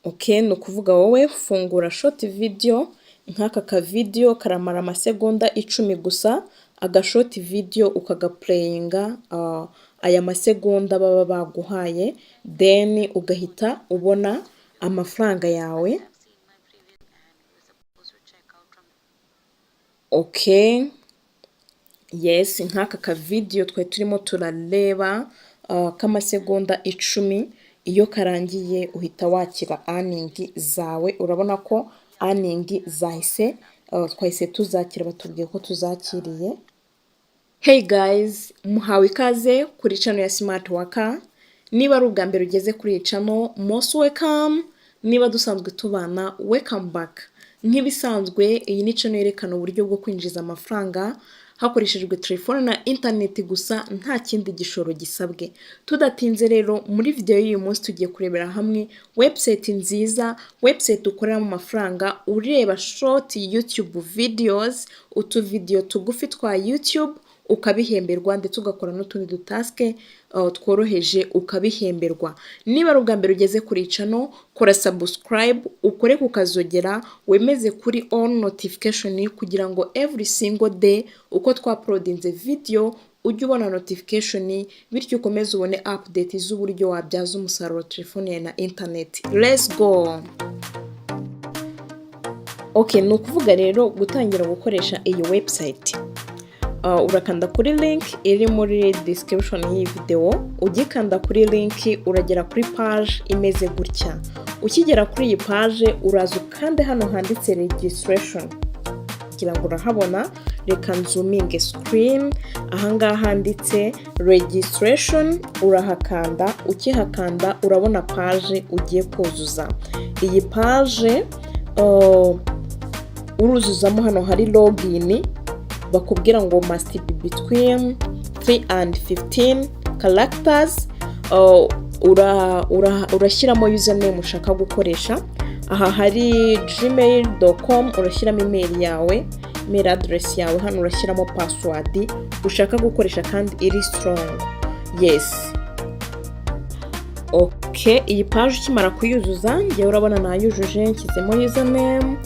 Okay, ni ukuvuga wowe fungura short video, nk'aka ka video karamara amasegonda 10 gusa, aga short video ukagaplayinga aya masegonda baba baguhaye, then ugahita ubona amafaranga yawe. Okay, yes, nk'aka ka video twe turimo turareba k'amasegonda 10, iyo karangiye uhita wakira earning zawe. Urabona ko earning zahise twahise tuzakira, batubwiye ko tuzakiriye. Hey guys, muhawe ikaze kuri channel ya Smart Worker. Niba ari ubwa mbere ugeze kuri iyi channel, most welcome. Niba dusanzwe tubana, welcome back. Nk'ibisanzwe iyi ni channel yerekana uburyo bwo kwinjiza amafaranga hakoreshejwe telefone na internet gusa, nta kindi gishoro gisabwe. Tudatinze rero, muri video y'uyu munsi tugiye kurebera hamwe website nziza, website ukoreramo amafaranga ureba short YouTube videos, utu video tugufi twa YouTube ukabihemberwa, ndetse ugakora n'utundi dutaske tworoheje ukabihemberwa. Niba ari ubwa mbere ugeze kuri channel, kora subscribe, ukore kukazogera, wemeze kuri all notification kugira ngo every single day uko twauploadinze video ujye ubona notification, bityo ukomeze ubone update z'uburyo wabyaza umusaruro telefone na internet. Let's go. Okay, ni ukuvuga rero gutangira gukoresha iyi website. Urakanda kuri link iri muri description y'iyi video, ugikanda kuri link uragera kuri page imeze gutya. Ukigera kuri iyi page uraza ukande hano handitse registration, kugira ngo urahabona. Reka nzoominge screen, ahangaha handitse registration, urahakanda. Ukihakanda urabona page ugiye kuzuza. Iyi page uruzuzamo, hano hari login, bakubwira ngo must be between 3 and 15 characters. Urashyiramo username ushaka gukoresha. Aha hari gmail.com, urashyiramo email yawe, email address yawe. Hano urashyiramo password ushaka gukoresha kandi iri strong. Yes. Okay, iyi page ukimara kuyuzuza, ngiye urabona nayujuje, nshyizemo username,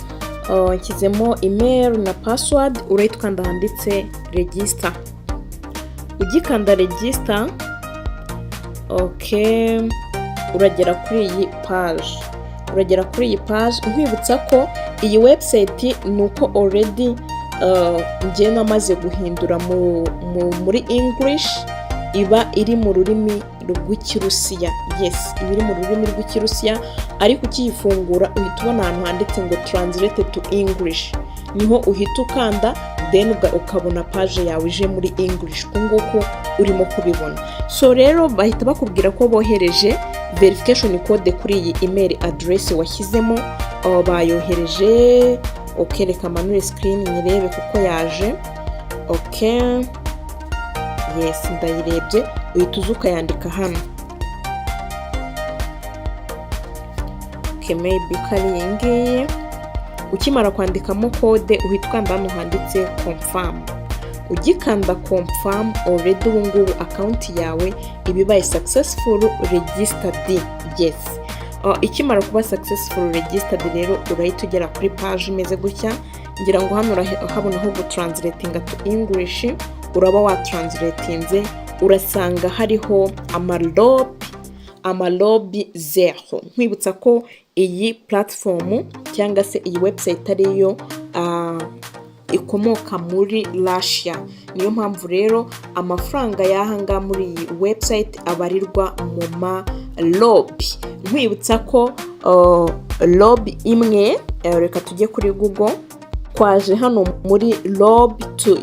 nshyizemo email na password. Urahita ukanda handitse register. Ugikanda register, okay, uragera kuri iyi page. Nkwibutsa ko iyi website nuko already ngiye namaze guhindura muri English, iba iri mu rurimi rw'Ikirusiya. Yes, iba iri mu rurimi rw'Ikirusiya, ariko ukiyifungura uhita ubona ahantu handitse ngo translated to English. Niho uhita ukanda, then ukabona page yawe ije muri English. Kunguko urimo kubibona. So rero bahita bakubwira ko bohereje verification code kuri iyi email address washyizemo, bayohereje. Okay, reka manure screen nyirebe kuko yaje. Okay, yes, ndayirebye. Uhita uzuka yandika hano. Okay, maybe kari ngiye. Ukimara kwandikamo code uhita ukanda hano handitse confirm. Ugikanda confirm, already ubu ngubu account yawe ibibaye successful registered. Yes. Ikimara kuba successful registered rero urahita ugera kuri page imeze gutya. Ngira ngo hano urahabona ho translating to English. Uraba wa translatinze, urasanga hariho amalobi 0. Nkwibutsa ko iyi platform cyangwa se iyi website ariyo ikomoka muri Russia. Niyo mpamvu rero amafaranga yahanga muri iyi website abarirwa mu malobi. Nkwibutsa ko lobi imwe, reka tujye kuri Google, kwaje hano muri lobi to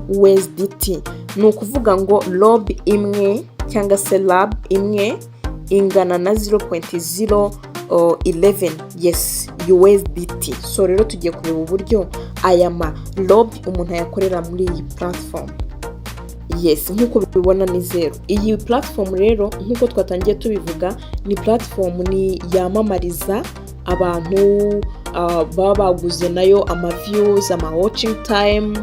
USDT. Ni ukuvuga ngo lobi imwe cyangwa se lab imwe ingana na 0.011 yes USDT. So rero tugiye kureba uburyo aya lobi umuntu yakorera muri iyi platform. Yes, nkuko bibona ni 0. Iyi platform rero nkuko twatangiye tubivuga, ni platform ni yamamariza abantu baba baguze nayo ama views, ama watching time,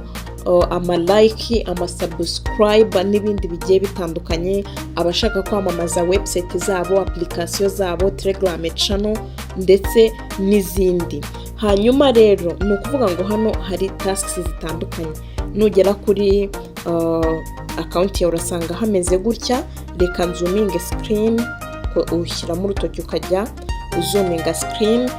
like, subscribe n'ibindi bigiye bitandukanye, abashaka kwamamaza website zabo, application zabo, Telegram channel ndetse n'izindi. Hanyuma rero ni ukuvuga ngo hano hari tasks zitandukanye. Nugera kuri account yawe urasanga hameze gutya. Reka nzoominge screen, ushyiramo urutoki ukajya uzoominga screen.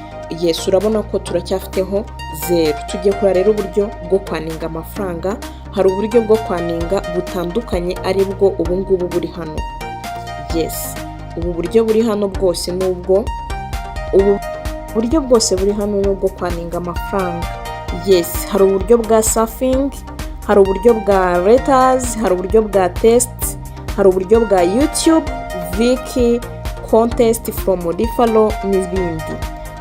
Yes, urabona ko turacyafiteho 0. Tugiye kura rero uburyo bwo kwaninga amafaranga. Hari uburyo bwo kwaninga butandukanye ari bwo ubu ngubu buri hano. Yes, ubu buryo buri hano bwose nubwo buryo bwose buri hano nubwo kwaninga amafaranga. Yes, hari uburyo bwa surfing, hari uburyo bwa letters, hari uburyo bwa test, hari uburyo bwa YouTube, Viki, contest from referral n'ibindi.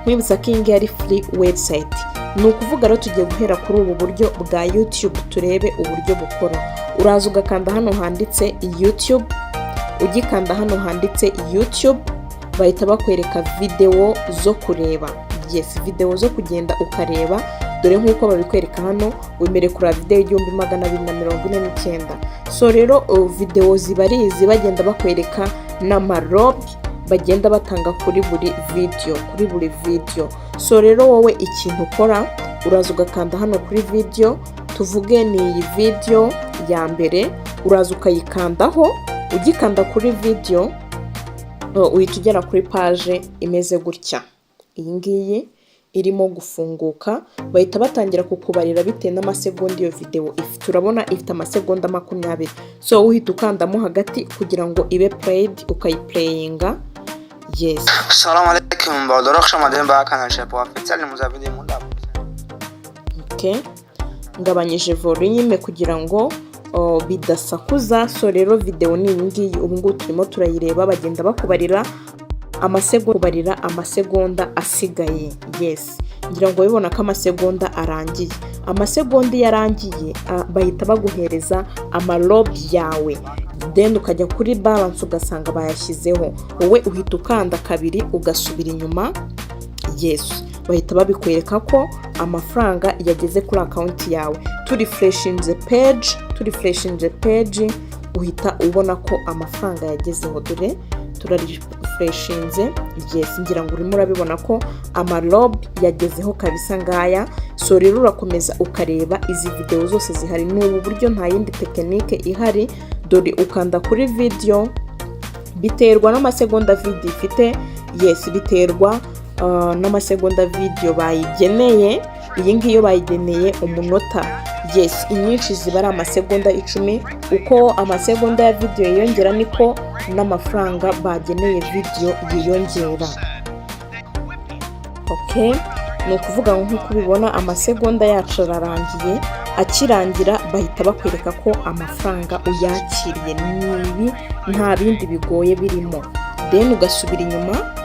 Mwibutsa ko iyi ari free website. Ni ukuvuga rero tugiye guhera kuri ubu buryo bwa YouTube turebe uburyo bukora. Uraza ugakanda hano handitse YouTube, ugikanda hano handitse YouTube bahita bakwereka video zo kureba. Yes, video zo kugenda ukareba, dore nk'uko babikwereka hano, wemere kuri video 1249. So rero video zibarizi bagenda bakwereka n'amarob bagenda batanga kuri buri video. So rero wowe ikintu ukora, uraza ugakanda hano kuri video, tuvuge ni iyi video ya mbere, uraza ukayikandaho. Ugikanda kuri video uhita ugera kuri page imeze gutya. Iyi ngiyi irimo gufunguka, bahita batangira kukubarira bitewe n'amasegonda iyo video ifite. Turabona ifite amasegonda 20. So uhita ukandamo hagati kugira ngo ibe played, ukayiplayinga. Yes. Assalamu alaikum, با درخت شمادیم با کانال شپ افیشال مزابیدیم موندا. Okay. Ngabanyije volume kugira ngo bidasakuza. So rero video ni ngiyi ubu ngubu turimo turayireba, bagenda bakubarira amasegonda asigaye. Yes, ngira ngo bibona ko amasegonda arangiye. Amasegonda yarangiye bahita baguhereza amarob yawe, then ukajya kuri balance ugasanga bayashyizeho. Wowe uhita ukanda kabiri ugasubira inyuma. Yes, bahita babikwereka ko amafaranga yageze kuri account yawe. To refreshing the page uhita ubona ko amafaranga yagezeho. Dore turarefreshinze. Yes, ngira ngo urimo urabibona ko amarob yagezeho kabisa ngaya. So rero urakomeza ukareba izi video zose zihari. N'ubu buryo nta yindi tekinike ihari. Dore ukanda kuri video, biterwa n'amasegonda video ifite. Yes, biterwa n'amasegonda video bayigeneye. Iyi ngiyo bayigeneye umunota. Yes, inyinshi ziba ari amasegonda 10. Uko amasegonda ya video yiyongera niko n'amafaranga bageneye video yiyongera. Okay, ni ukuvuga nk'uko ubibona amasegonda yacu ararangiye. Akirangira bahita bakwereka ko amafaranga uyakiriye. Nibi nta bindi bigoye birimo. Then ugasubira inyuma.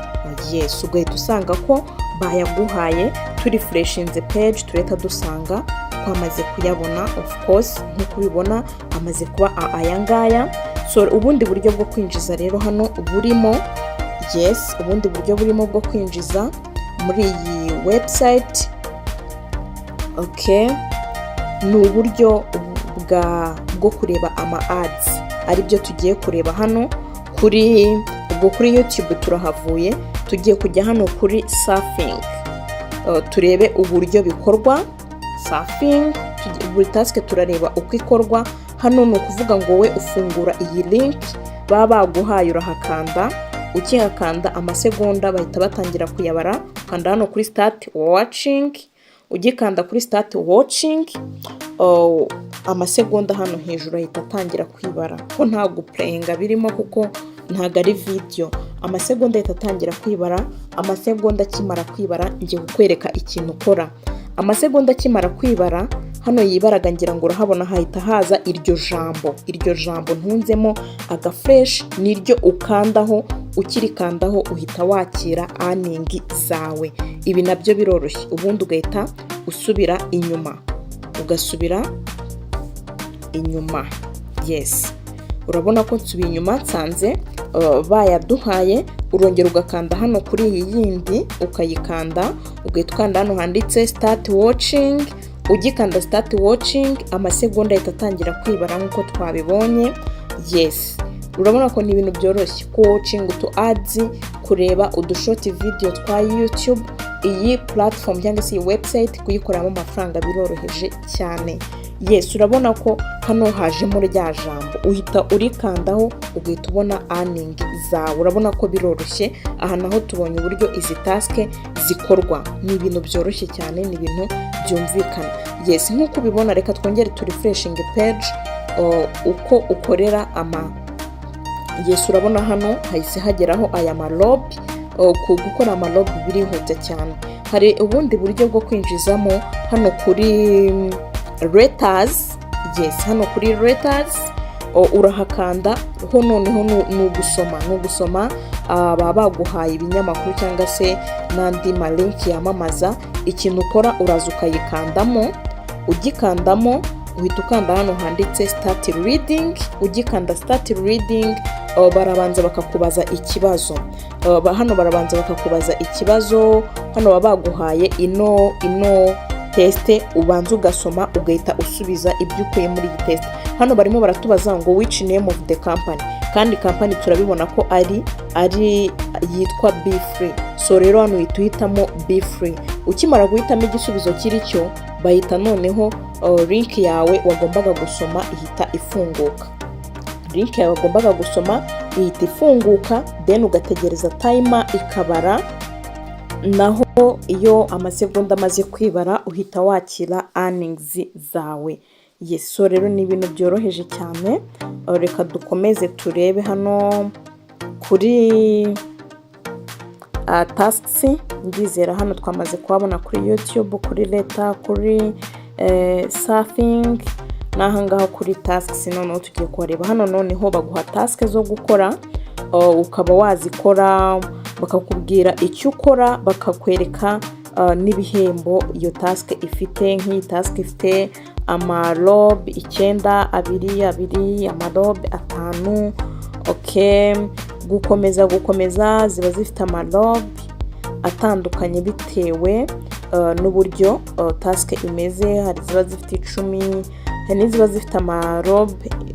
Yes, ugahita usanga ko bayaguhaye. To refreshing the page tureta dusanga twamaze kuyabona. Of course nk'uko ubibona amaze kuba ayangaya. So ubundi buryo bwo kwinjiza rero hano burimo. Yes, ubundi buryo burimo bwo kwinjiza muri iyi website. Okay, ni uburyo bwo kureba ama ads, ari byo tugiye kureba hano kuri YouTube. Turahavuye, tugiye kujya hano kuri surfing. Turebe uburyo bikorwa. Surfing, buri task turareba uko ikorwa. Hano ni ukuvuga ngo we ufungura iyi link baba baguhaye, urahakanda. Ukihakanda amasegonda bahita batangira kuyabara. Kanda hano kuri start watching. Ugikanda kuri start watching, amasegonda hano hejuru ahita atangira kwibara. Ko nta guplayinga birimo kuko ntago ari video. Amasegonda ahita atangira kwibara. Amasegonda kimara kwibara ngiye kukwereka ikintu ukora. Amasegonda kimara kwibara hano yibaraga, ngira ngo urahabona hahita haza iryo jambo ntunzemo agafresh, niryo ukandaho. Ukirikandaho uhita wakira earning zawe. Ibi nabyo biroroshye. Ubundi ugahita usubira inyuma, ugasubira inyuma. Yes, urabona ko nsubiye inyuma nsanze bayaduhaye. Urongera ugakanda hano kuri iyi yindi ukayikanda, ugahita ukanda hano handitse start watching. ugikanda start watching amasegonda ahita atangira kwibara nk'uko twabibonye. Yes, urabona ko ni ibintu byoroshye ku watching to ads, kureba udushoti video twa YouTube. Iyi platform cyangwa se iyi website kuyikoramo amafaranga biroroheje cyane. Yes, urabona ko hano hajemo rya jambo uhita urikandaho ugahita ubona earning zawe. Urabona ko biroroshye. Aha naho tubonye uburyo izi task zikorwa. Ni ibintu byoroshye cyane, ni ibintu byumvikana. Yes, nk'uko ubibona reka twongere tu refreshing page uko ukorera Yes, urabona hano hahise hageraho aya malob. Ku gukora amalob birihuta cyane. Hari ubundi buryo bwo kwinjizamo hano kuri Reuters. Yes, hano kuri Reuters urahakanda ho noneho nugusoma baba baguhaye ibinyamakuru cyangwa se n'andi malink yamamaza. Ikintu ukora uraza ukayikandamo, ugikandamo uhita ukanda hano handitse start reading. Ugikanda start reading barabanza bakakubaza ikibazo. Hano barabanza bakakubaza ikibazo. Hano baba baguhaye ino test, ubanza ugasoma ugahita usubiza ibyo ukuye muri iyi test. Hano barimo baratubaza ngo which name of the company, kandi company turabibona ko ari yitwa Be Free. So rero hano uhitamo Be Free. Ukimara guhitamo igisubizo kiri cyo, bahita noneho link yawe wagombaga gusoma ihita ifunguka. Link yawe wagombaga gusoma ihita ifunguka, then ugategereza timer ikabara. Naho iyo amasegonda amaze kwibara uhita wakira earnings zawe. Yes, so rero ni ibintu byoroheje cyane. Reka dukomeze turebe hano kuri tasks. Ndizera hano twamaze kuhabona kuri YouTube, kuri Leta, kuri surfing, n'ahangaha kuri tasks. Noneho tugiye kuhareba hano noneho baguha task zo gukora, ukaba wazikora bakakubwira icyo ukora, bakakwereka n'ibihembo iyo task ifite. Nk'iyi task ifite amalob 9, 2, amalob 5. Okay, gukomeza ziba zifite amalob atandukanye bitewe n'uburyo task imeze. Hari ziba zifite 10, hari n'iziba zifite amalob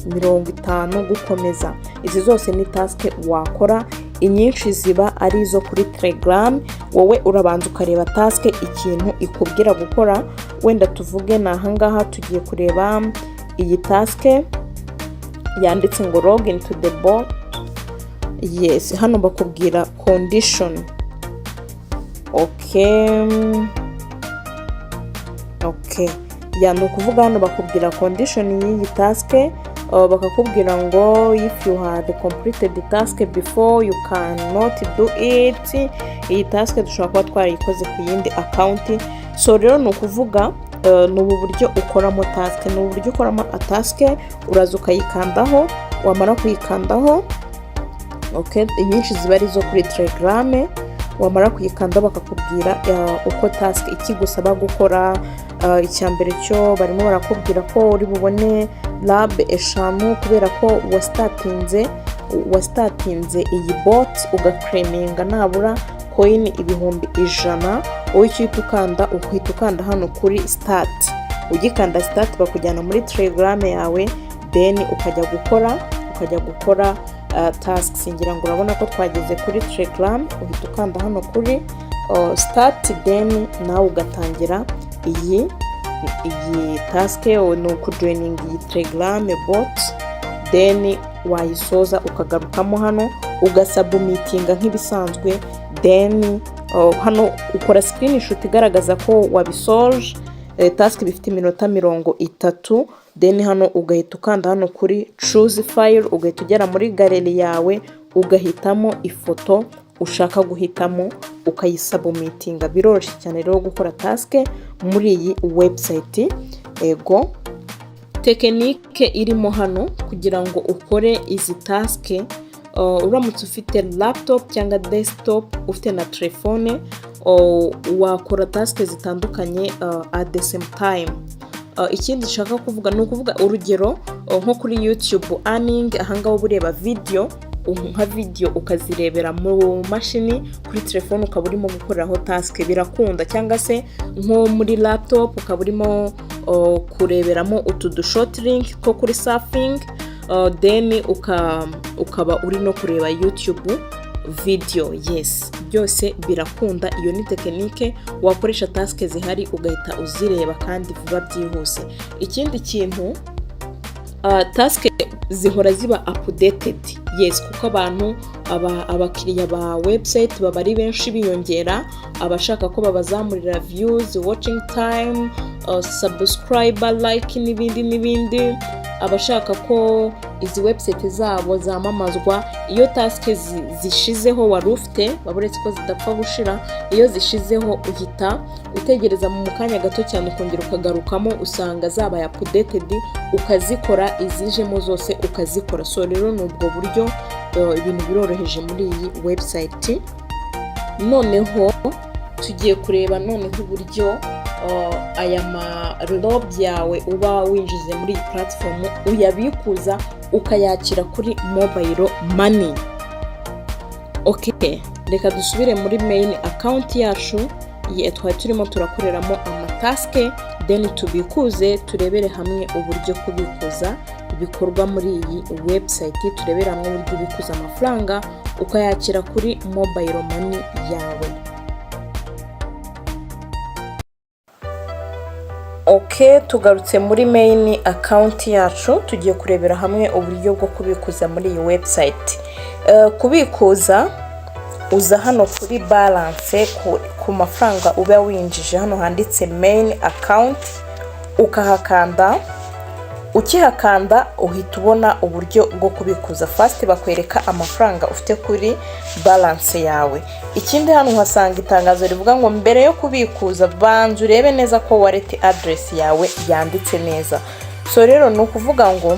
50 gukomeza. Izi zose ni task wakora. Inyinshi ziba ari izo kuri Telegram. Wowe urabanza ukareba task ikintu ikubwira gukora. Wenda tuvuge na ahangaha tugiye kureba iyi task yanditse ngo log into the bot. Yes, hano bakubwira condition. Okay, ya no kuvuga hano bakubwira condition y'iyi task. Bakakubwira ngo if you had completed the task before you cannot do it. Iyi task dushobora kuba twarayikoze ku yindi account. So rero no kuvuga n'ubu buryo ukoramo task. N'ubu buryo ukoramo task, uraza ukayikandaho. Wamara kuyikandaho, okay, inyinshi ziba ari zo kuri Telegram. Wamara kuyikanda bakakubwira uko task ikigusaba gukora. Icyambere cyo barimo barakubwira ko uri bubone lab 5 kubera ko wastatinze iyi bot ugaclaiminga nabura coin 100,000. wowe icyo uhita ukanda hano kuri start. Ugikanda start bakujyana muri Telegram yawe, then ukajya gukora tasks. Ngira ngo urabona ko twageze kuri Telegram. Uhita ukanda hano kuri start, then nawe ugatangira iyi task. No kujoining iyi Telegram bot, then wayisoza ukagarukamo hano ugasubmitinga nk'ibisanzwe. Then hano ukora screenshot igaragaza ko wabisoje. Task bifite iminota 30. Then hano ugahita ukanda hano kuri choose file, ugahita ugera muri gallery yawe ugahitamo ifoto ushaka guhitamo ukayisubmitinga. Biroroshye cyane rero gukora task muri iyi website. Ego tekinike irimo hano kugira ngo ukore izi task. Uramutse ufite laptop cyangwa desktop, ufite na telefone, wakora task zitandukanye at the same time. Ikindi nshaka kuvuga ni ukuvuga urugero nko kuri YouTube earning. Ahangaho bureba video nka video ukazirebera mu mashini, kuri telefone ukaba urimo gukoreraho task birakunda, cyangwa se nko muri laptop ukaba urimo kureberamo utu short link ko kuri surfing, then ukaba uri no kureba YouTube video. Yes, byose birakunda. Iyo ni tekinike wakoresha task zihari ugahita uzireba kandi vuba byihuse. Ikindi kintu, task zihora ziba updated. Yes, kuko abantu abakiriya ba website baba ari benshi biyongera, abashaka ko babazamurira views, watching time, subscriber, like n'ibindi, abashaka ko izi website zabo zamamazwa. Iyo task zishizeho wari ufite, baburetse ko zidapfa gushira, iyo zishizeho uhita utegereza mu kanya gato cyane ukongera ukagarukamo, usanga zabaye updated, ukazikora, izijemo zose ukazikora. So rero n'ubwo buryo ibintu biroroheje muri iyi website. Noneho tugiye kureba uburyo aya marob yawe uba winjize muri iyi platform uyabikuza ukayakira kuri mobile money. Okay, reka dusubire muri main account yacu twari turimo turakoreramo amataske, then tubikuze, turebere hamwe uburyo kubikuza bikorwa muri iyi website. Turebere hamwe uburyo ubikuza amafaranga ukayakira kuri mobile money yawe. Okay, tugarutse muri main account yacu, tugiye kurebera hamwe uburyo bwo kubikuza muri iyi website. Kubikuza uza hano kuri balance ku mafaranga uba winjije, hano handitse main account, ukahakanda. Ukihakanda uhita ubona uburyo bwo kubikuza. First bakwereka amafaranga ufite kuri balance yawe. Ikindi hano uhasanga itangazo rivuga ngo mbere yo kubikuza banza urebe neza ko wallet address yawe yanditse neza. So rero ni ukuvuga ngo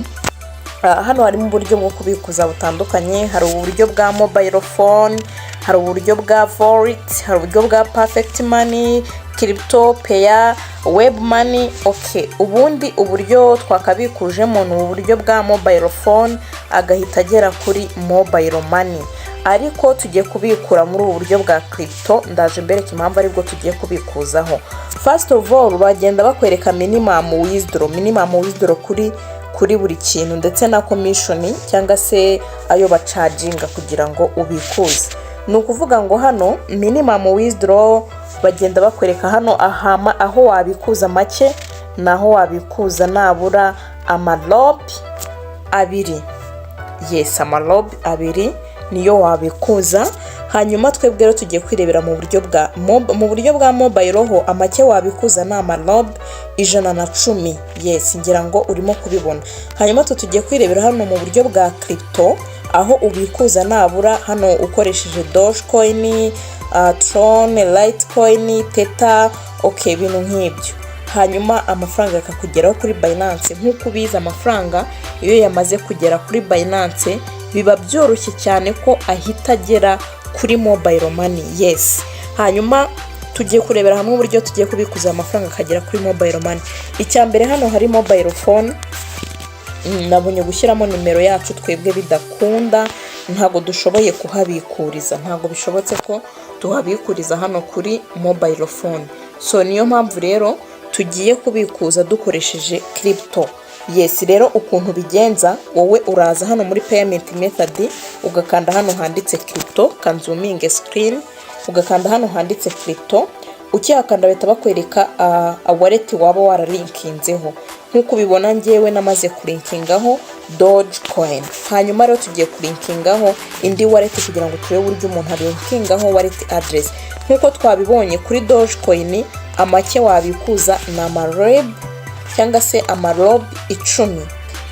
hano harimo uburyo bwo kubikuza butandukanye. Hari uburyo bwa mobile phone, hari uburyo bwa wallet, hari uburyo bwa perfect money, crypto, payer, web money. Okay, ubundi uburyo twakabikujemo ni uburyo bwa mobile phone agahita agera kuri mobile money, ariko tugiye kubikura muri ubu buryo bwa crypto. Ndaje mbere impamvu aribwo tugiye kubikuzaho. First of all bagenda bakwereka minimum withdraw kuri buri kintu, ndetse na commission cyangwa se ayo bacaginga kugira ngo ubikuze. Ni ukuvuga ngo hano minimum withdraw bagenda bakwereka hano aho wabikuza make naho wabikuza nabura amarob 2. Yes, amarob 2 niyo wabikuza. Hanyuma twebwe rero tugiye kwirebera mu buryo bwa mobile ho amake wabikuza na amarob 110. Yes, ngira ngo urimo kubibona. Hanyuma tugiye kwirebera hano mu buryo bwa crypto aho ubikuza nabura hano ukoresheje Dogecoin, Tron, Litecoin, Tether, okay, ibintu nk'ibyo. Hanyuma amafaranga akakugeraho kuri Binance. Nk'uko ubiza amafaranga iyo yamaze kugera kuri Binance biba byoroshye cyane ko ahita agera kuri mobile money. Yes, hanyuma tugiye kurebera hamwe uburyo tugiye kubikuza amafaranga akagera kuri mobile money. Icyambere hano hari mobile phone. Nabonye gushyiramo nimero yacu twebwe bidakunda, ntago dushoboye kuhabikuriza, ntago bishobotse ko tuhabikuriza hano kuri mobile phone. So niyo mpamvu rero tugiye kubikuza dukoresheje crypto. Yes, rero ukuntu bigenza, wowe uraza hano muri payment method ugakanda hano handitse crypto, kanzuminge screen, ugakanda hano handitse crypto. Ukihakanda bahita bakwereka wallet waba waralinkinzeho. Nkuko ubibona ngewe namaze kulinkingaho Dogecoin. Hanyuma rero tugiye kulinkingaho indi wallet kugira ngo turebe uburyo umuntu alinkingaho wallet address. Nkuko twabibonye kuri Dogecoin amake wabikuza na amarob cyangwa se amarob 10.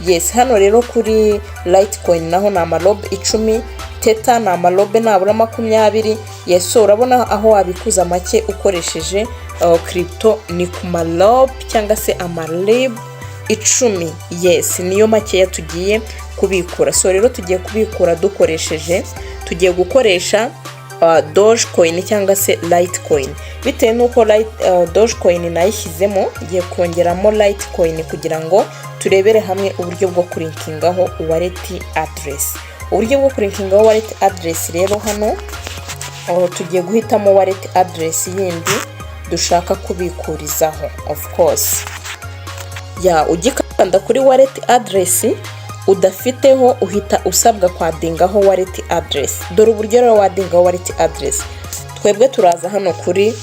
Yes, hano rero kuri Litecoin naho na amarob 10, Tether na amarob nabura 20. Yes, urabona aho wabikuza make ukoresheje crypto ni ku marob cyangwa se amarob 10. Yes, niyo make tugiye kubikura. So rero tugiye kubikura tugiye gukoresha Dogecoin cyangwa se Litecoin. Bitewe nuko Dogecoin nayishyizemo ngiye kongeramo Litecoin kugira ngo turebere hamwe uburyo bwo kulinkingaho wallet address. uburyo bwo kulinkingaho wallet address rero hano tugiye guhitamo wallet address yindi dushaka kubikurizaho. Of course ugikanda kuri wallet address udafiteho uhita usabwa kwadingaho wallet address. Dore uburyo rero wadingaho wallet address. Twebwe turaza hano kuri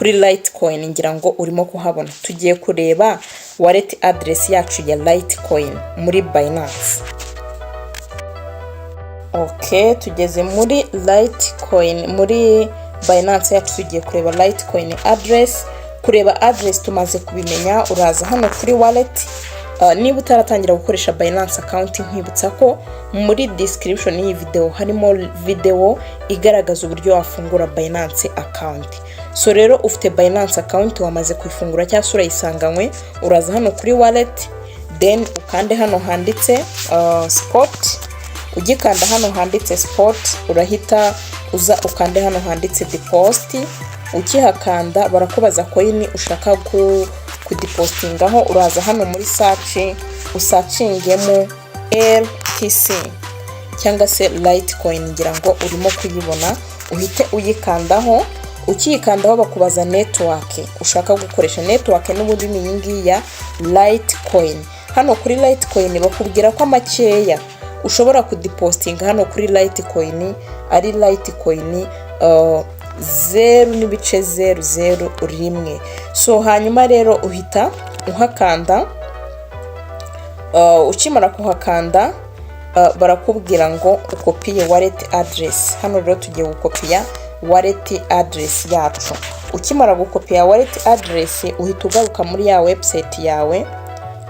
Litecoin, ngira ngo urimo kuhabona. Tugiye kureba wallet address yacu ya Litecoin muri Binance. Okay, tugeze muri Litecoin muri Binance yacu, tugiye kureba Litecoin address. Kureba address tumaze kubimenya, uraza hano kuri wallet. Niba utaratangira gukoresha Binance account, nkwibutsa ko muri description y'iyi video harimo video igaragaza uburyo wafungura Binance account. So rero ufite Binance account wamaze kuyifungura cyangwa urayisanganywe, uraza hano kuri wallet, then ukande hano handitse spot. Ugikanda hano handitse spot urahita uza ukande hano handitse deposit. Ukihakanda barakubaza coin ushaka kudepositingaho, uraza hano muri search usachingemo LTC cyangwa se Litecoin, ngira ngo urimo kuyibona, uhite uyikandaho. Ukiyikandaho bakubaza network ushaka gukoresha. Network n'ubundi ni yingi ya Litecoin. Hano kuri Litecoin bakubwira ko amakeya ushobora kudepositinga hano kuri Litecoin ari Litecoin 0.001. So hanyuma rero uhita uhakanda. Ukimara kuhakanda barakubwira ngo ukopiye wallet address. Hano rero tugiye gukopiya wallet address yacu. Ukimara gukopiya wallet address uhita ugaruka muri ya website yawe,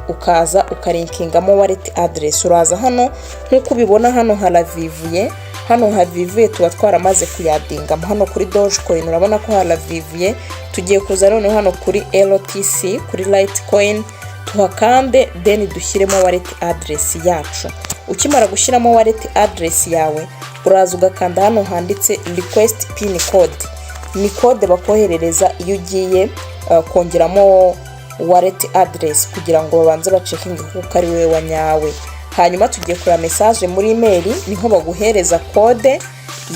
ukaza ukalinkingamo wallet address. Uraza hano nkuko ubibona hano haravivuye. Hano havivuye tuba twaramaze kuyadinga. Hano kuri Dogecoin urabona ko haravivuye. Tugiye kuza none hano kuri LTC kuri Litecoin tuhakande, then dushyiremo wallet address yacu. Ukimara gushyiramo wallet address yawe uraza ugakanda hano handitse request pin code. Ni code bakoherereza iyo ugiye kongeramo wallet address kugira ngo babanze bacekinge kuko ari wewe wanyawe. Hanyuma tugiye kureba message muri email, niho baguhereza code.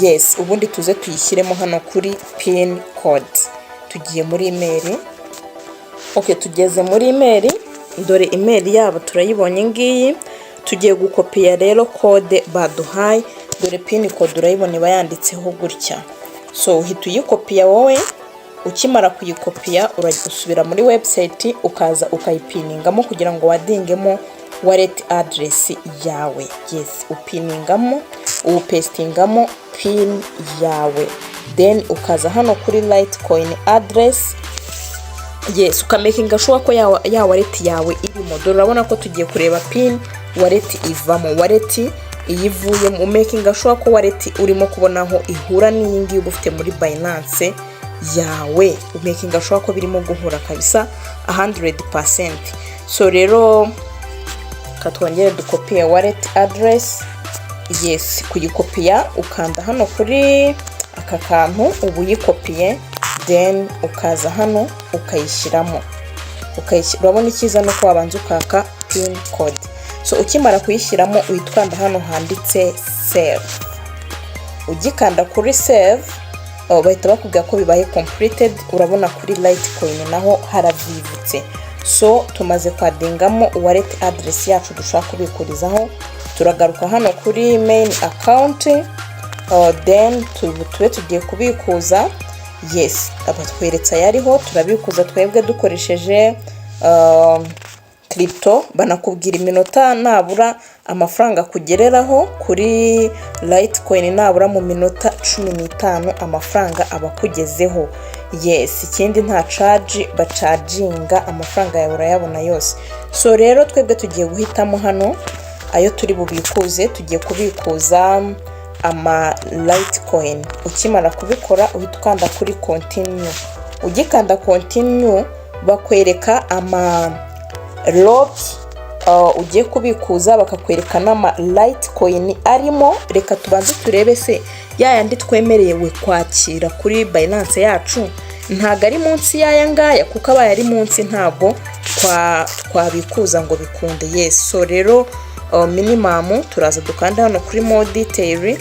Yes, ubundi tuze tuyishyiremo hano kuri pin code. Tugiye muri email. Okay, tugeze muri email. Dore email yabo turayibonye ngiyi. Tugiye gukopiya rero code baduhaye. Dore pin code urayibona bayanditseho gutya. So uhita uyikopiya wowe. Ukimara kuyikopiya uragusubira muri website ukaza ukayipiningamo kugira ngo wadingemo wallet address yawe. Yes, upiningamo, upastingamo pin yawe, then ukaza hano kuri Litecoin address. Yes, ukamakinga sure ko ya wallet yawe irimo. Dore urabona ko tugiye kureba pin wallet ivamo. Wallet iyivuye mu makinga sure ko wallet urimo kubonaho ihura n'iyingi ubufite muri Binance yawe. Makinga sure ko birimo guhura kabisa 100%. So rero katwongere dukopiye wallet address. Yes, kuyikopiya ukanda hano kuri aka kantu ubu yikopiye, then ukaza hano ukayishyiramo. Urabona ikiza no kwabanza ukaka pin code. So ukimara kuyishyiramo uhitwanda hano handitse save. Ugikanda kuri save bahita bakubwira ko bibaye completed. Urabona kuri Litecoin naho haravivutse. So tumaze kwadingamo wallet address yacu dushaka kubikurizaho. Turagaruka hano kuri main account, then tube tugiye kubikuza. Yes, abatweretsa yariho turabikuza twebwe dukoresheje crypto. Banakubwira iminota nabura amafaranga kugereraho kuri Litecoin, nabura mu minota 15 amafaranga abakugezeho. Yes, ikindi nta charge bacharginga, amafaranga yawe urayabona yose. So rero twebwe tugiye guhitamo hano ayo turi bubikuze. Tugiye kubikuza ama Litecoin. Ukimara kubikora uhita ukanda kuri continue. Ugikanda continue bakwereka ama lot ugiye kubikuza, bakakwereka n'ama Litecoin arimo. Reka tubanze turebe se yayandi twemerewe kwakira kuri Binance yacu ntago ari munsi yaya ngaya, kuko abaye ari munsi ntago twabikuza ngo bikunde. Yes, so rero minimum turaza dukanda hano kuri more detail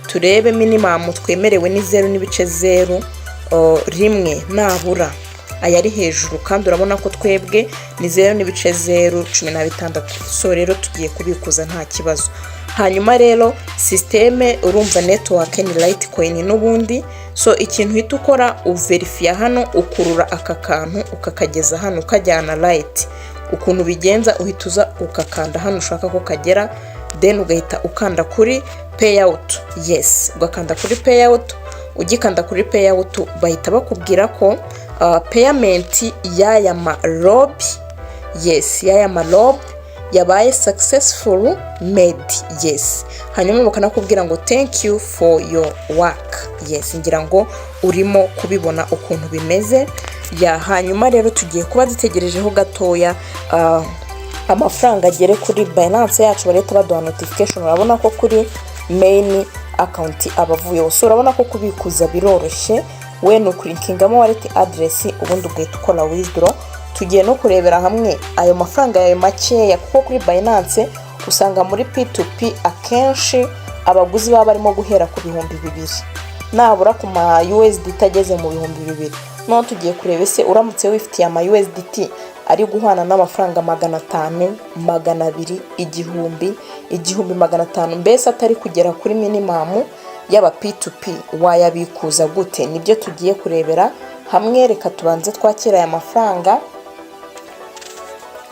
turebe minimum twemerewe ni 0.0 rimwe nabura ayari hejuru, kandi urabona ko twebwe ni 0.016. so rero tugiye kubikuza nta kibazo. Hanyuma rero systeme urumva network ni Litecoin n'ubundi, so ikintu uhita ukora uverifya hano, ukurura aka kantu ukakageza hano ukajyana Lite. Ukuntu bigenza uhita uza ukakanda hano ushaka ko kagera, then ugahita ukanda kuri payout. Yes, ugakanda kuri payout. Ugikanda kuri payout bahita bakubwira ko payment yaya malob, yes, yaya malob yabaye successful made. Yes, hanyuma bakanakubwira ngo thank you for your work. Yes, ngira ngo urimo kubibona ukuntu bimeze. Ya hanyuma rero tugiye kuba dutegerejeho gatoya amafaranga agere kuri Binance yacu, bareta baduha notification. Urabona ko kuri main account abavuyeho, so urabona ko kubikuza biroroshye. We no kurinkingamo wallet address ubundi ugahita ukora withdraw. Tugiye no kurebera hamwe ayo mafaranga yayo makeya, kuko kuri Binance usanga muri P2P akenshi abaguzi baba barimo guhera ku 2,000 nabura ku ma USD itageze mu 2,000. No tugiye kureba se uramutse wifitiye ama USDT ari guhana n'amafaranga 500, 200, 1000, 1500, mbese atari kugera kuri minimum yaba P2P wayabikuza gute? Nibyo tugiye kurebera hamwe. Reka tubanze twakira aya mafaranga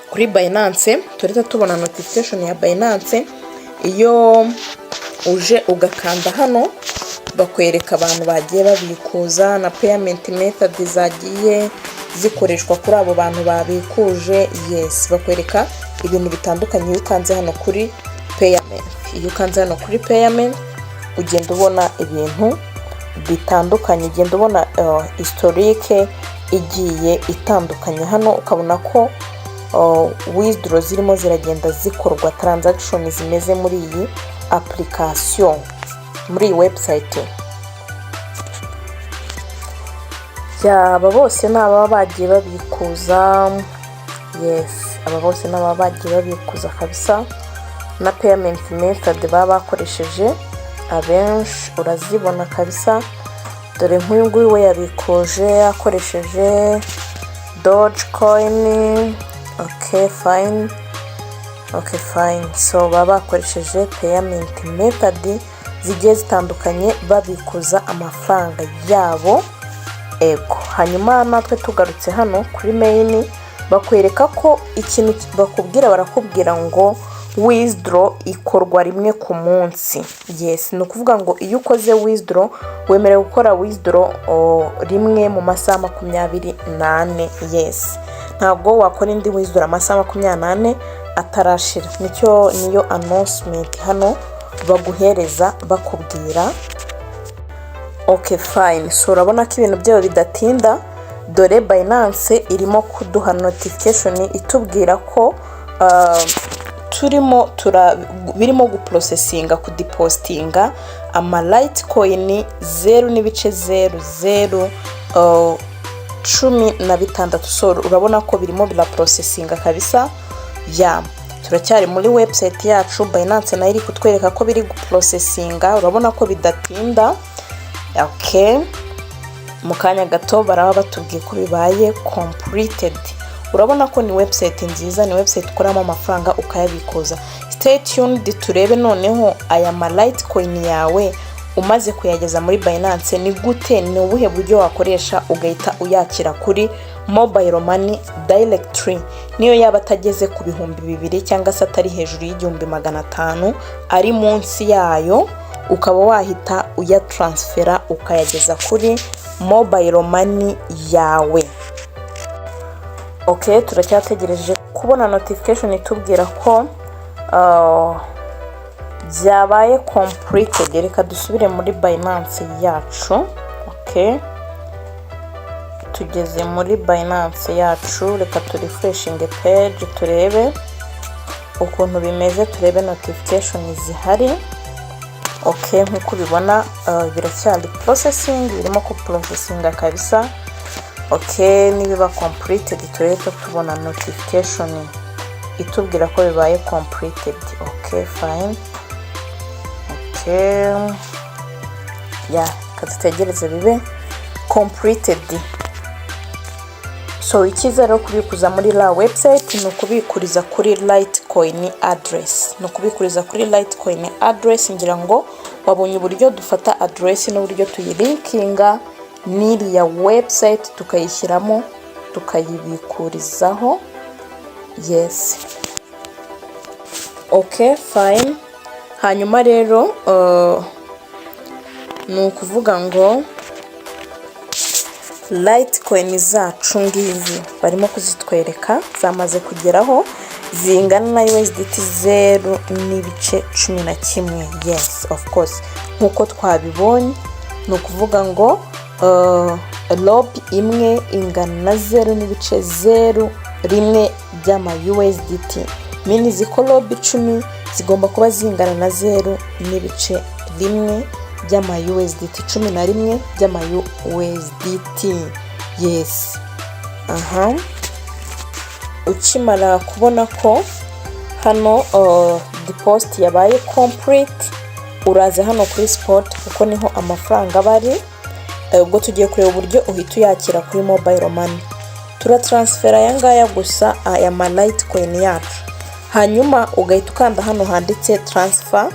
kuri Binance, tureta tubona notification ya Binance. Iyo uje ugakanda hano bakwereka abantu bagiye babikuza na payment method zagiye zikoreshwa kuri abo bantu babikuje. Yes, bakwereka ibintu bitandukanye. Iyo ukanze hano kuri payment, ugenda ubona ibintu bitandukanye, ugenda ubona historique igiye itandukanye. Hano ukabona ko withdraw zirimo ziragenda zikorwa, transaction zimeze muri iyi application, muri iyi website. Aba bose n'aba bagiye babikuza. Yes, aba bose n'aba bagiye babikuza kabisa, na payment method baba bakoresheje abenshi urazibona kabisa. Dore nk'uyu nguyu we yabikuje akoresheje Dogecoin. Okay fine, so baba bakoresheje payment method zigiye zitandukanye babikuza amafaranga yabo. Ego, hanyuma natwe tugarutse hano kuri main bakwereka ko ikintu bakubwira, barakubwira ngo withdraw ikorwa rimwe ku munsi. Yes, no kuvuga ngo iyo ukoze withdraw wemerewe gukora withdraw rimwe mu masaha 24. Yes, ntabwo wakora indi withdraw amasaha 24 atarashira. Niyo announcement hano baguhereza bakubwira. Okay fine, so urabona ko ibintu byawe bidatinda. Dore Binance irimo kuduha notification itubwira ko birimo guprocessinga kudepositinga ama Litecoin 0.0016. so urabona ko birimo biraprocessinga kabisa. Turacyari muri website yacu. Binance nayo iri kutwereka ko biri guprocessinga, urabona ko bidatinda. Okay, mu kanya gato baraba batubwiye ko bibaye completed. Urabona ko ni website nziza, ni website ukoramo amafaranga ukayabikuza. Stay tuned turebe noneho aya ma Litecoin yawe umaze kuyageza muri Binance ni gute, ni ubuhe buryo wakoresha ugahita uyakira kuri mobile money directly. Niyo yaba atageze ku 2,000 cyangwa se atari hejuru y'1,500, ari munsi yayo ukaba wahita uyatransfera ukayageza kuri mobile money yawe. Okay, turacyategereje kubona notification itubwira ko byabaye completed. Reka dusubire muri Binance yacu. Okay, tugeze muri Binance yacu, reka turefreshing page turebe ukuntu bimeze, turebe notification zihari. Okay, nkuko bibona biracyari processing, birimo ku processinga kabisa. Okay, nibiba completed turebe tubona notification itubwira ko bibaye completed. Okay, fine. Okay, kadutegereze bibe completed. So icyiza rero kubikuza muri la website ni ukubikuriza kuri Litecoin address. No kubikuriza kuri Litecoin address, ngira ngo wabonye uburyo dufata address n'uburyo tuyilinkinga n'iriya website tukayishyiramo tukayibikurizaho. Yes. Okay, fine. Hanyuma rero ni ukuvuga ngo Litecoin zacu ngizi barimo kuzitwereka zamaze kugeraho, zingana na USDT 0.11. Yes, of course, nkuko twabibonye. Ni ukuvuga ngo lob imwe ingana na 0.01 by'ama USDT. Mini ziko lob 10 zigomba kuba zingana na 0.1 by'ama USDT, 11 by'ama USDT. Yes. Ukimara kubona ko hano deposit yabaye complete, uraza hano kuri spot kuko niho amafaranga bari. Ubwo tugiye kureba uburyo uhita uyakira kuri mobile money. Turatransfera yangaya gusa aya ma Litecoin yacu, hanyuma ugahita ukanda hano handitse transfer.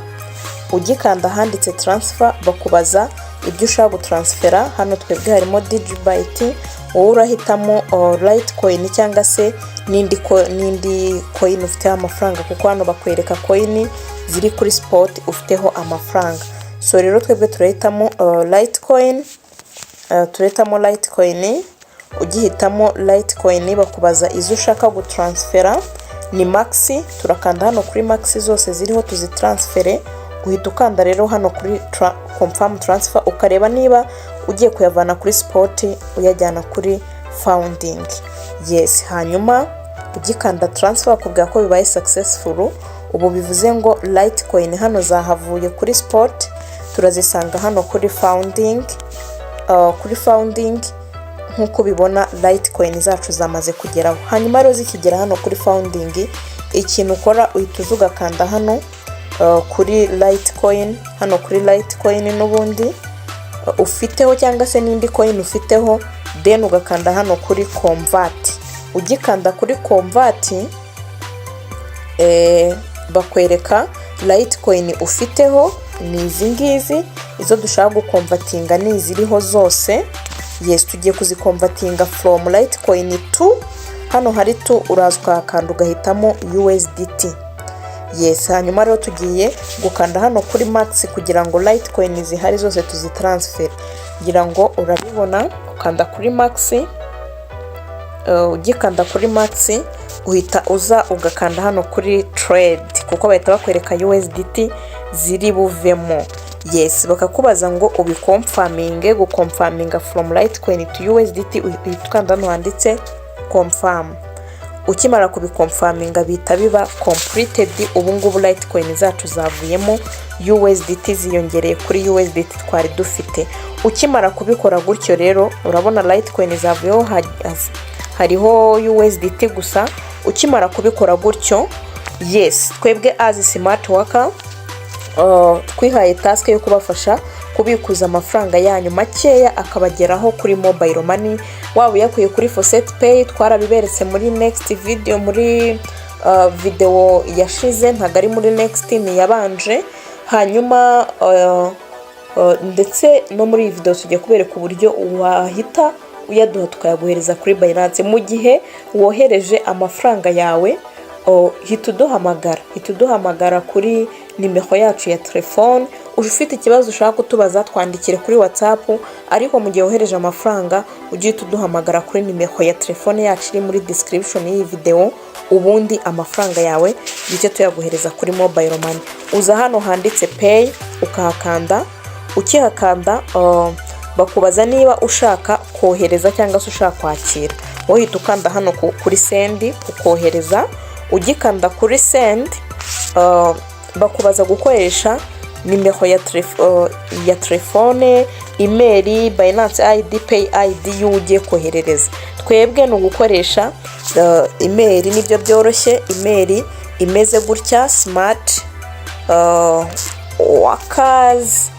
Ugikanda handitse transfer bakubaza ibyo ushaka gutransfera. Hano twebwe harimo Digibyte, wowe urahitamo Litecoin cyangwa se n'indi coin ufite amafaranga, kuko hano bakwereka coin ziri kuri spot ufiteho amafaranga. So rero twebwe turahitamo Litecoin. Turetamo Litecoin. Ugihitamo Litecoin bakubaza izo ushaka gutransfera ni max. Turakanda hano kuri max, zose ziriho tuzitransfere. Uhita ukanda rero hano kuri confirm transfer, ukareba niba ugiye kuyavana kuri spot uyajyana kuri founding. Yes, hanyuma ugikanda transfer bakubwira ko bibaye successful. Ubu bivuze ngo Litecoin hano zahavuye kuri spot, turazisanga hano kuri founding. Kuri founding nkuko bibona Litecoin zacu zamaze kugeraho. Hanyuma rero zikigera hano kuri founding, ikintu ukora uhita uzugakanda hano kuri Litecoin. Hano kuri Litecoin n'ubundi ufiteho cyangwa se n'indi coin ufiteho, then ugakanda hano kuri convert. Ugikanda kuri convert bakwereka Litecoin ufiteho ni izi ngizi, izo dushaka gukonvatinga ni iziriho zose. Yes, tugiye kuzikonvatinga from Litecoin to, hano hari to urazwa akanda ugahitamo USDT. Yes, hanyuma rero tugiye gukanda hano kuri max kugira ngo Litecoin zihari zose tuzitransfer. Ngira ngo urabibona, ukanda kuri max. Ugikanda kuri max uhita uza ugakanda hano kuri trade, kuko bahita bakwereka USDT ziri buvemo. Yes, bakakubaza ngo ubiconfirminge. Guconfirminga from Litecoin to USDT uhita ukanda hano handitse confirm. Ukimara kubiconfirminga bita biba completed. Ubu ngubu Litecoin zacu zavuyemo, USDT ziyongereye kuri USDT twari dufite. Ukimara kubikora gutyo rero urabona Litecoin zavuyeho hariho USDT gusa. Ukimara kubikora gutyo, yes, twebwe as smart worker twihaye task yo kubafasha kubikuza amafaranga yanyu makeya akabageraho kuri mobile money. Waba uyakuye kuri Faucet Pay, twarabiberetse muri next video, muri video yashize, ntago ari muri next, ni yabanje. Hanyuma ndetse no muri iyi video tugiye kubereka uburyo wahita uyaduha tukayaguhereza kuri Binance. Mu gihe wohereje amafaranga yawe, hita uduhamagara kuri nimero yacu ya telefone. Ufite ikibazo ushaka kutubaza twandikire kuri WhatsApp, ariko mu gihe wohereje amafaranga ujye uduhamagara kuri nimero ya telefone yacu iri muri description y'iyi video, ubundi amafaranga yawe bite tuyaguhereza kuri mobile money. Uza hano handitse pay ukahakanda. Ukihakanda bakubaza niba ushaka kohereza cyangwa se ushaka kwakira. Uhita ukanda hano kuri send ukohereza. Ugikanda kuri send bakubaza gukoresha nimero ya telefone email, Binance ID, Pay ID y'ugiye koherereza. Twebwe no gukoresha email nibyo byoroshye. Email imeze gutya smart workers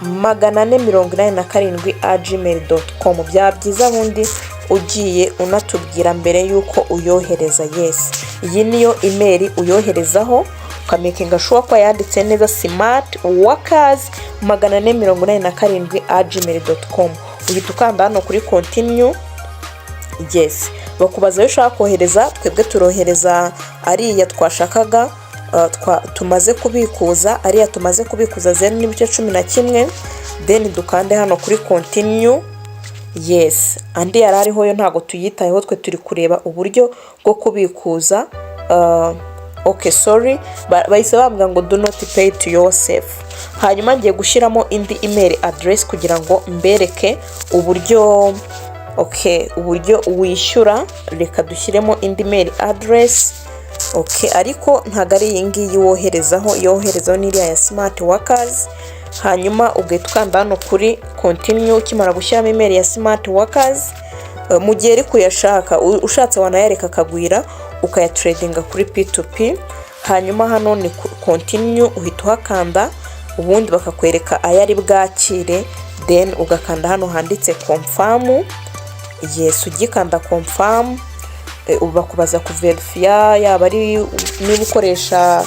487@gmail.com. Byabyiza bundi ugiye unatubwira mbere yuko uyohereza. Yes, iyi niyo email uyoherezaho, ukamakinga sure ko yanditse neza smart workers 487@gmail.com. uhita ukanda hano kuri continue. Yes, bakubaza iyo ushaka kohereza. Twebwe turohereza ariya twashakaga tumaze kubikuza, ariya tumaze kubikuza 0.11, then dukande hano kuri continue. Yes, andi yarariho yo ntago tuyitayeho, twe turi kureba uburyo bwo kubikuza. Okay, sorry, bahise bambwira ngo do not pay to yourself. Hanyuma ngiye gushiramo indi email address kugira ngo mbereke uburyo uburyo wishyura. Reka dushyiremo indi email address. Ariko ntago ari iyi ngiyi yoherezaho n'iriya ya smart workers. Hanyuma ugahita ukanda hano kuri continue ukimara gushyiramo email ya smart workers. Mu gihe uri kuyashaka, ushatse wanayareka akagwira ukayatradinga kuri P2P. Hanyuma hano ni continue, uhita uhakanda, ubundi bakakwereka ayari bwakire, then ugakanda hano handitse confirm. Yes, ugikanda confirm bakubaza kuverifya yaba ari niba ukoresha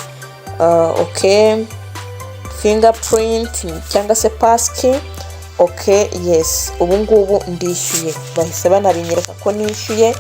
fingerprint cyangwa se passkey. Yes, ubu ngubu ndishyuye, bahise banabinyereka ko nishyuye.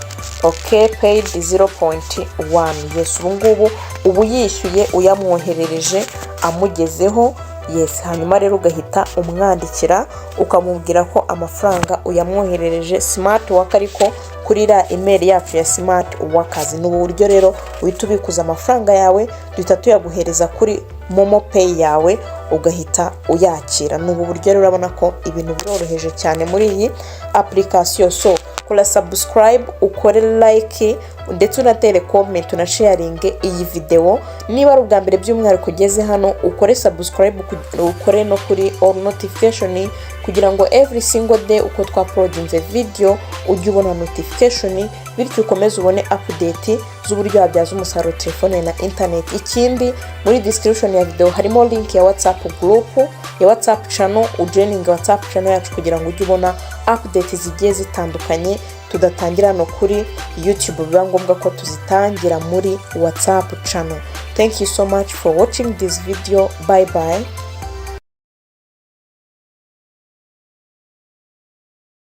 Paid 0.1. Yes, ubu ngubu ubu yishyuye uyamwoherereje amugezeho. Yes, hanyuma rero ugahita umwandikira ukamubwira ko amafaranga uyamwoherereje smart work ariko kuri la email yacu ya smart workers. N'ubu buryo rero uhita ubikuza amafaranga yawe, duhita tuyaguhereza kuri Momo Pay yawe ugahita uyakira. N'ubu buryo rero urabona ko ibintu biroroheje cyane muri iyi application. So kora subscribe, ukore like ndetse unatere comment, unasharing iyi video. Niba ari ubwa mbere by'umwihariko ugeze hano, ukore subscribe, ukore no kuri all notification kugira ngo every single day uko twauploadinze video ujye ubona notification, bityo ukomeze ubone update z'uburyo wabyaza umusaruro telefone na internet. Ikindi muri description ya video harimo link ya WhatsApp group, ya WhatsApp channel, ujoining WhatsApp channel yacu kugira ngo ujye ubona update zigiye zitandukanye tudatangira no kuri YouTube, biba ngombwa ko tuzitangira muri WhatsApp channel. Thank you so much for watching this video. Bye bye.